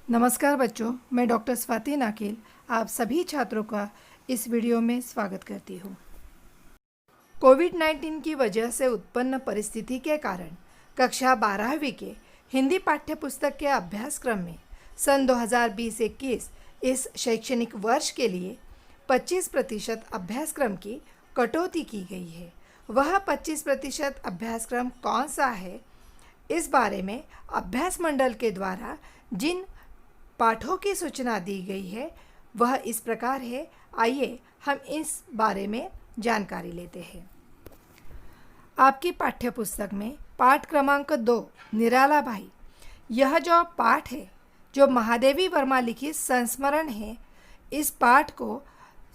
नमस्कार बच्चों, मैं डॉक्टर स्वाति नाकेल आप सभी छात्रों का इस वीडियो में स्वागत करती हूँ। कोविड-19 की वजह से उत्पन्न परिस्थिति के कारण कक्षा 12वीं के हिंदी पाठ्यपुस्तक के अभ्यासक्रम में सन 2020-21 इस शैक्षणिक वर्ष के लिए 25% अभ्यासक्रम की कटौती की गई है। वह 25% अभ्यासक्रम कौन सा है, इस बारे में अभ्यास मंडल के द्वारा जिन पाठों की सूचना दी गई है वह इस प्रकार है। आइए हम इस बारे में जानकारी लेते हैं। आपकी पाठ्यपुस्तक में पाठ क्रमांक 2 निराला भाई, यह जो पाठ है जो महादेवी वर्मा लिखित संस्मरण है, इस पाठ को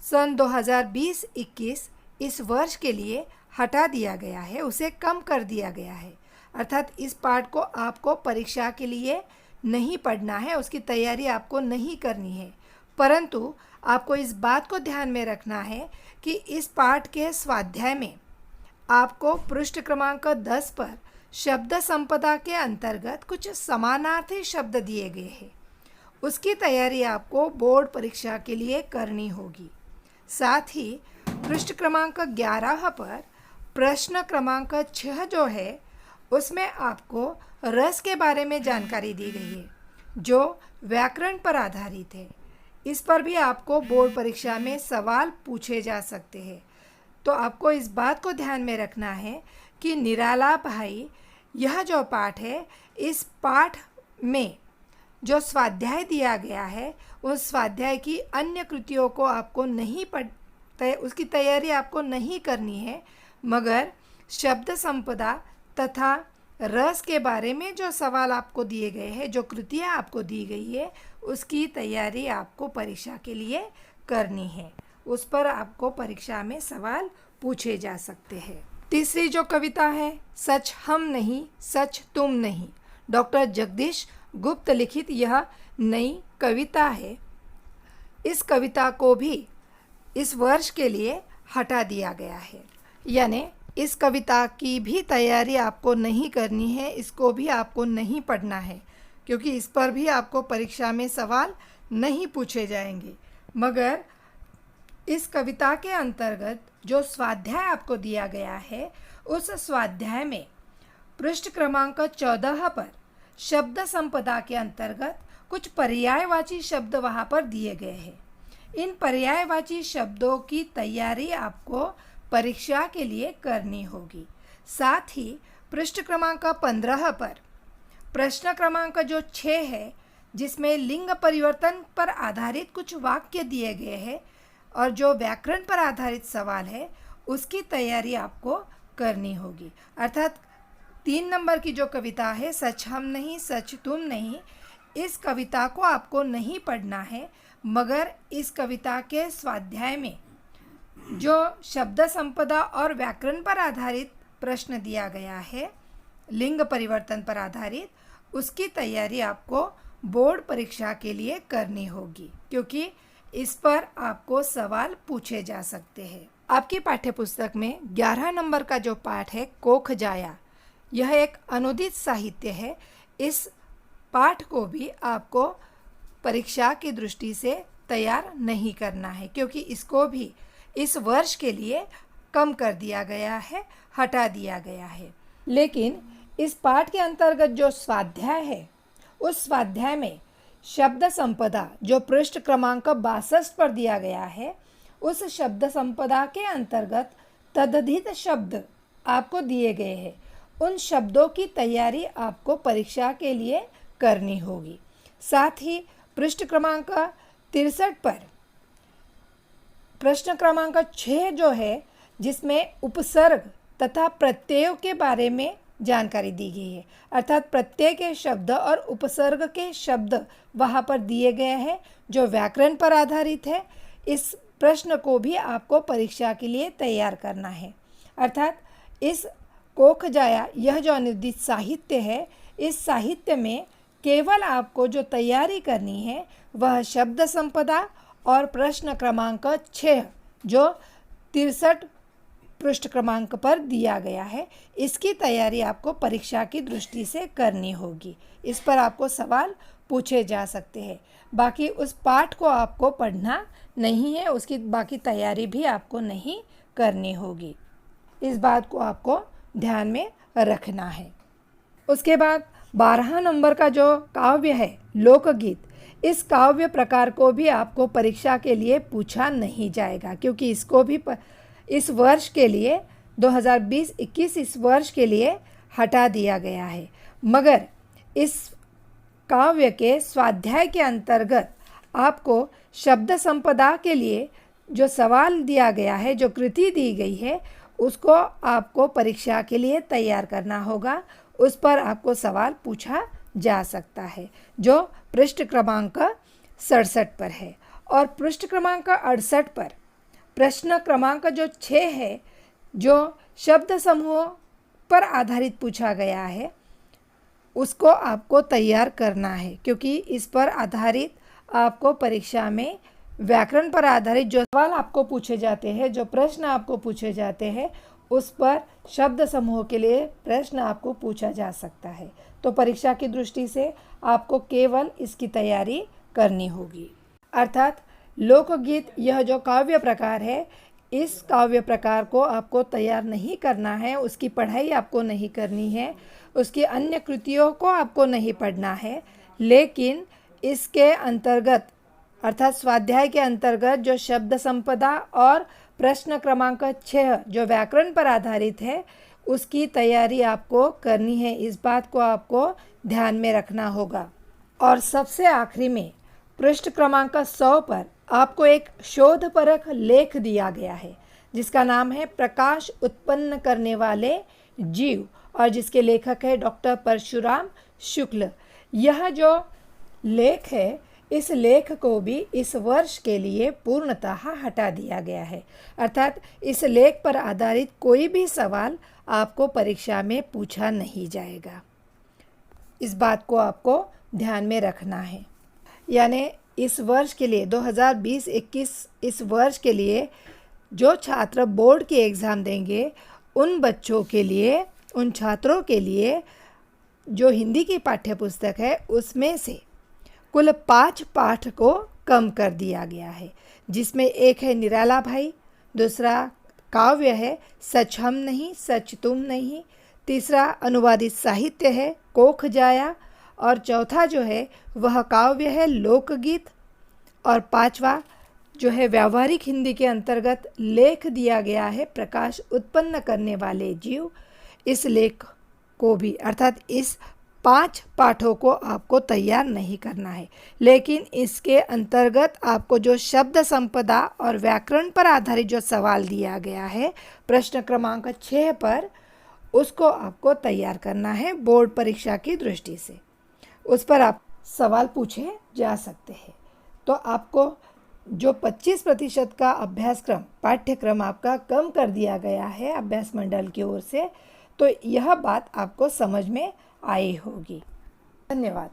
सन 2020-21 इस वर्ष के लिए हटा दिया गया है, उसे कम कर दिया गया है। अर्थात इस पाठ को आपको परीक्षा के लिए नहीं पढ़ना है, उसकी तैयारी आपको नहीं करनी है, परंतु आपको इस बात को ध्यान में रखना है कि इस पाठ के स्वाध्याय में आपको पृष्ठ क्रमांक 10 पर शब्द संपदा के अंतर्गत कुछ समानार्थी शब्द दिए गए हैं, उसकी तैयारी आपको बोर्ड परीक्षा के लिए करनी होगी। साथ ही पृष्ठ क्रमांक 11 पर प्रश्न क्रमांक 6 जो है उसमें आपको रस के बारे में जानकारी दी गई है जो व्याकरण पर आधारित है। इस पर भी आपको बोर्ड परीक्षा में सवाल पूछे जा सकते हैं, तो आपको इस बात को ध्यान में रखना है कि निराला भाई यह जो पाठ है, इस पाठ में जो स्वाध्याय दिया गया है उस स्वाध्याय की अन्य कृतियों को आपको नहीं उसकी तैयारी आपको नहीं करनी है, मगर शब्द संपदा तथा रस के बारे में जो सवाल आपको दिए गए हैं, जो कृतियाँ आपको दी गई है, उसकी तैयारी आपको परीक्षा के लिए करनी है। उस पर आपको परीक्षा में सवाल पूछे जा सकते हैं। तीसरी जो कविता है, सच हम नहीं सच तुम नहीं, डॉक्टर जगदीश गुप्त लिखित यह नई कविता है। इस कविता को भी इस वर्ष के लिए हटा दिया गया है, यानी इस कविता की भी तैयारी आपको नहीं करनी है, इसको भी आपको नहीं पढ़ना है, क्योंकि इस पर भी आपको परीक्षा में सवाल नहीं पूछे जाएंगे। मगर इस कविता के अंतर्गत जो स्वाध्याय आपको दिया गया है, उस स्वाध्याय में पृष्ठ क्रमांक 14 पर शब्द संपदा के अंतर्गत कुछ पर्यायवाची शब्द वहाँ पर दिए गए हैं। इन पर्यायवाची शब्दों की तैयारी आपको परीक्षा के लिए करनी होगी। साथ ही पृष्ठ क्रमांक 15 पर प्रश्न क्रमांक जो 6 है, जिसमें लिंग परिवर्तन पर आधारित कुछ वाक्य दिए गए हैं और जो व्याकरण पर आधारित सवाल है, उसकी तैयारी आपको करनी होगी। अर्थात 3 नंबर की जो कविता है, सच हम नहीं सच तुम नहीं, इस कविता को आपको नहीं पढ़ना है, मगर इस कविता के स्वाध्याय में जो शब्द संपदा और व्याकरण पर आधारित प्रश्न दिया गया है, लिंग परिवर्तन पर आधारित, उसकी तैयारी आपको बोर्ड परीक्षा के लिए करनी होगी, क्योंकि इस पर आपको सवाल पूछे जा सकते हैं। आपकी पाठ्यपुस्तक में 11 नंबर का जो पाठ है, कोख जाया, यह एक अनुदित साहित्य है। इस पाठ को भी आपको परीक्षा की दृष्टि से तैयार नहीं करना है, क्योंकि इसको भी इस वर्ष के लिए कम कर दिया गया है, हटा दिया गया है। लेकिन इस पाठ के अंतर्गत जो स्वाध्याय है, उस स्वाध्याय में शब्द संपदा जो पृष्ठ क्रमांक 62 पर दिया गया है, उस शब्द संपदा के अंतर्गत तद्धित शब्द आपको दिए गए हैं। उन शब्दों की तैयारी आपको परीक्षा के लिए करनी होगी। साथ ही पृष्ठ क्रमांक 63 पर प्रश्न क्रमांक 6 जो है, जिसमें उपसर्ग तथा प्रत्ययों के बारे में जानकारी दी गई है, अर्थात प्रत्यय के शब्द और उपसर्ग के शब्द वहाँ पर दिए गए हैं जो व्याकरण पर आधारित है। इस प्रश्न को भी आपको परीक्षा के लिए तैयार करना है। अर्थात इस कोख जाया, यह जो अनुदित साहित्य है, इस साहित्य में केवल आपको जो तैयारी करनी है वह शब्द संपदा और प्रश्न क्रमांक 6 जो 63 पृष्ठ क्रमांक पर दिया गया है, इसकी तैयारी आपको परीक्षा की दृष्टि से करनी होगी। इस पर आपको सवाल पूछे जा सकते हैं। बाकी उस पाठ को आपको पढ़ना नहीं है, उसकी बाकी तैयारी भी आपको नहीं करनी होगी। इस बात को आपको ध्यान में रखना है। उसके बाद 12 नंबर का जो काव्य है लोकगीत, इस काव्य प्रकार को भी आपको परीक्षा के लिए पूछा नहीं जाएगा, क्योंकि इसको भी इस वर्ष के लिए 2020-21 इस वर्ष के लिए हटा दिया गया है। मगर इस काव्य के स्वाध्याय के अंतर्गत आपको शब्द संपदा के लिए जो सवाल दिया गया है, जो कृति दी गई है, उसको आपको परीक्षा के लिए तैयार करना होगा। उस पर आपको सवाल पूछा जा सकता है, जो पृष्ठ क्रमांक 67 पर है। और पृष्ठ क्रमांक 68 पर प्रश्न क्रमांक जो 6 है, जो शब्द समूह पर आधारित पूछा गया है, उसको आपको तैयार करना है, क्योंकि इस पर आधारित आपको परीक्षा में व्याकरण पर आधारित जो सवाल आपको पूछे जाते हैं, जो प्रश्न आपको पूछे जाते हैं, उस पर शब्द समूह के लिए प्रश्न आपको पूछा जा सकता है। तो परीक्षा की दृष्टि से आपको केवल इसकी तैयारी करनी होगी। अर्थात लोकगीत यह जो काव्य प्रकार है, इस काव्य प्रकार को आपको तैयार नहीं करना है, उसकी पढ़ाई आपको नहीं करनी है, उसकी अन्य कृतियों को आपको नहीं पढ़ना है, लेकिन इसके अंतर्गत अर्थात स्वाध्याय के अंतर्गत जो शब्द संपदा और प्रश्न क्रमांक 6 जो व्याकरण पर आधारित है, उसकी तैयारी आपको करनी है। इस बात को आपको ध्यान में रखना होगा। और सबसे आखिरी में पृष्ठ क्रमांक 100 पर आपको एक शोधपरक लेख दिया गया है, जिसका नाम है प्रकाश उत्पन्न करने वाले जीव, और जिसके लेखक है डॉक्टर परशुराम शुक्ल। यह जो लेख है, इस लेख को भी इस वर्ष के लिए पूर्णतः हटा दिया गया है। अर्थात इस लेख पर आधारित कोई भी सवाल आपको परीक्षा में पूछा नहीं जाएगा। इस बात को आपको ध्यान में रखना है। यानी इस वर्ष के लिए 2020-21 इस वर्ष के लिए जो छात्र बोर्ड की एग्ज़ाम देंगे, उन बच्चों के लिए, उन छात्रों के लिए जो हिंदी की पाठ्यपुस्तक है, उसमें से कुल 5 पाठ को कम कर दिया गया है, जिसमें एक है निराला भाई, दूसरा काव्य है सच हम नहीं सच तुम नहीं, तीसरा अनुवादित साहित्य है कोख जाया, और चौथा जो है वह काव्य है लोकगीत, और 5वां जो है व्यावहारिक हिंदी के अंतर्गत लेख दिया गया है प्रकाश उत्पन्न करने वाले जीव। इस लेख को भी अर्थात इस 5 पाठों को आपको तैयार नहीं करना है, लेकिन इसके अंतर्गत आपको जो शब्द संपदा और व्याकरण पर आधारित जो सवाल दिया गया है प्रश्न क्रमांक 6 पर, उसको आपको तैयार करना है बोर्ड परीक्षा की दृष्टि से। उस पर आप सवाल पूछे जा सकते हैं। तो आपको जो 25% का अभ्यासक्रम पाठ्यक्रम आपका कम कर दिया गया है अभ्यास मंडल की ओर से, तो यह बात आपको समझ में आई होगी। धन्यवाद।